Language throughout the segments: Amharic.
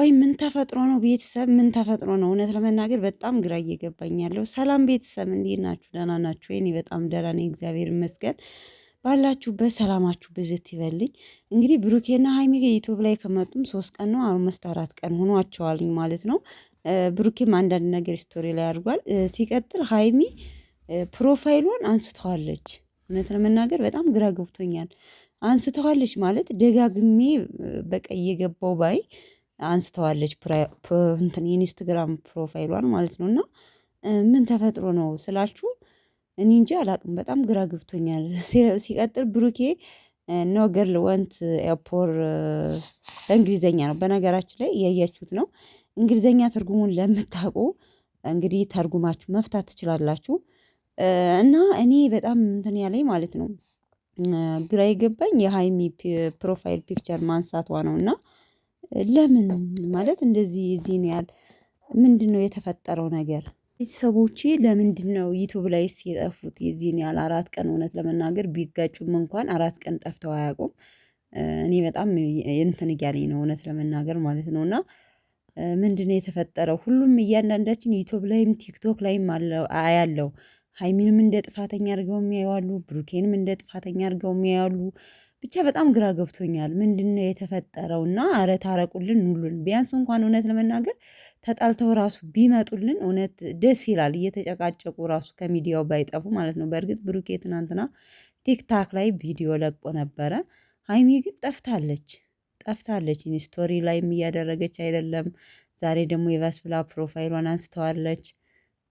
ቆይ ምን ተፈጥሮ ነው ቤተሰብ? ምን ተፈጥሮ ነው? እውነት ለመናገር በጣም ግራ እየገባኝ ያለው። ሰላም ቤተሰብ እንዴት ናችሁ? ደህና ናችሁ? እኔ በጣም ደህና ነኝ፣ እግዚአብሔር ይመስገን። ባላችሁበት ሰላማችሁ ብዝት ይበልኝ። እንግዲህ ብሩኬና ሀይሚ ዩቱብ ላይ ከመጡም 3 ቀን ነው፣ አልሞስት 4 ቀን ሆኗቸዋልኝ ማለት ነው። ብሩኬም አንዳንድ ነገር ስቶሪ ላይ አድርጓል። ሲቀጥል ሀይሚ ፕሮፋይሏን አንስተዋለች። እውነት ለመናገር በጣም ግራ ገብቶኛል። አንስተዋለች ማለት ደጋግሜ በቃ እየገባው ባይ አንስተዋለች እንትን የኢንስታግራም ፕሮፋይሏን ማለት ነው። እና ምን ተፈጥሮ ነው ስላችሁ እኔ እንጂ አላቅም። በጣም ግራ ገብቶኛል። ሲቀጥል ብሩኬ ኖ ገርል ወንት ኤፖር በእንግሊዘኛ ነው። በነገራችን ላይ እያያችሁት ነው። እንግሊዘኛ ትርጉሙን ለምታውቁ እንግዲህ ተርጉማችሁ መፍታት ትችላላችሁ። እና እኔ በጣም እንትን ያለኝ ማለት ነው ግራ የገባኝ የሃይሚ ፕሮፋይል ፒክቸር ማንሳቷ ነው። እና ለምን ማለት እንደዚህ እዚህን ያህል ምንድነው የተፈጠረው ነገር? ቤተሰቦቼ ለምንድነው ዩቲዩብ ላይስ የጠፉት የዚህን ያህል 4 ቀን? እውነት ለመናገር ቢጋጩም እንኳን 4 ቀን ጠፍተው አያውቁም። እኔ በጣም እንትን እያለኝ ነው እውነት ለመናገር ማለት ነው። እና ምንድነው የተፈጠረው? ሁሉም እያንዳንዳችን ዩቲዩብ ላይም ቲክቶክ ላይም አያለው ሀይሚንም እንደ ጥፋተኛ አድርገው የሚያዩ፣ ብሩኬንም እንደ ጥፋተኛ አድርገው የሚያዩ። ብቻ በጣም ግራ ገብቶኛል። ምንድነው የተፈጠረው? እና ኧረ ታረቁልን ሁሉን ቢያንስ እንኳን እውነት ለመናገር ተጣልተው ራሱ ቢመጡልን እውነት ደስ ይላል። እየተጨቃጨቁ ራሱ ከሚዲያው ባይጠፉ ማለት ነው። በእርግጥ ብሩኬ ትናንትና ቲክታክ ላይ ቪዲዮ ለቆ ነበረ። ሀይሚ ግን ጠፍታለች። ስቶሪ ላይም እያደረገች አይደለም። ዛሬ ደግሞ የባስ ብላ ፕሮፋይሏን አንስተዋለች።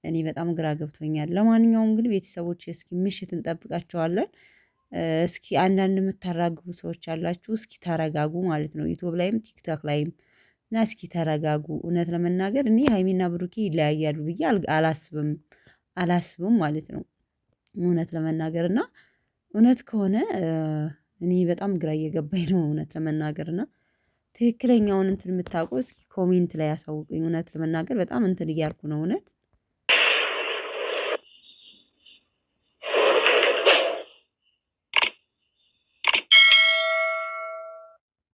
እኔ በጣም ግራ ገብቶኛል። ለማንኛውም ግን ቤተሰቦች እስኪ ምሽት እንጠብቃቸዋለን። እስኪ አንዳንድ የምታራግቡ ሰዎች አላችሁ፣ እስኪ ተረጋጉ ማለት ነው። ዩቲዩብ ላይም ቲክቶክ ላይም እና እስኪ ተረጋጉ። እውነት ለመናገር እኔ ሀይሚና ብሩኬ ይለያያሉ ብዬ አላስብም ማለት ነው። እውነት ለመናገር እና እውነት ከሆነ እኔ በጣም ግራ እየገባኝ ነው እውነት ለመናገር እና ትክክለኛውን እንትን የምታውቁ እስኪ ኮሜንት ላይ ያሳውቁኝ። እውነት ለመናገር በጣም እንትን እያልኩ ነው እውነት